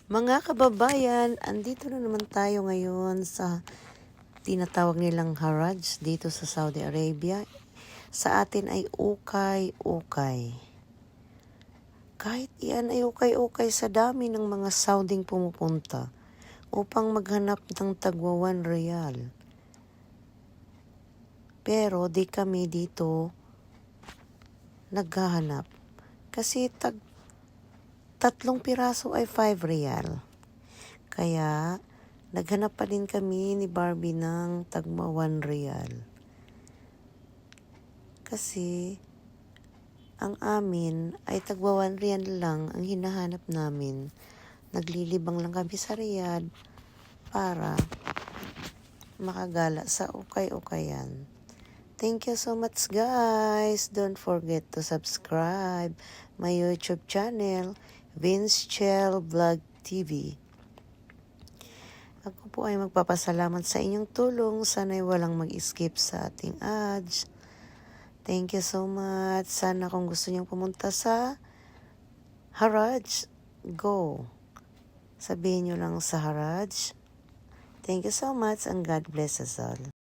Mga kababayan, andito na naman tayo ngayon sa tinatawag nilang Haraj dito sa Saudi Arabia. Sa atin ay ukay-ukay. Kahit iyan ay ukay-ukay sa dami ng mga Sauding pumupunta upang maghanap ng tagwa 1 riyal. Pero di kami dito naghahanap kasi 3 piraso ay 5 riyal. Kaya naghanap pa din kami ni Barbie ng tagma 1 riyal. Kasi ang amin ay tagwa 1 riyal lang ang hinahanap namin. Naglilibang lang kami sa Riyadh para makagala sa ukay-ukayan. Thank you so much guys. Don't forget to subscribe my YouTube channel, Vince Chell Vlog TV. Ako po ay magpapasalamat sa inyong tulong. Sana'y walang mag-skip sa ating ads. Thank you so much. Sana kung gusto niyong pumunta sa Haraj, go. Sabihin niyo lang sa Haraj. Thank you so much and God bless us all.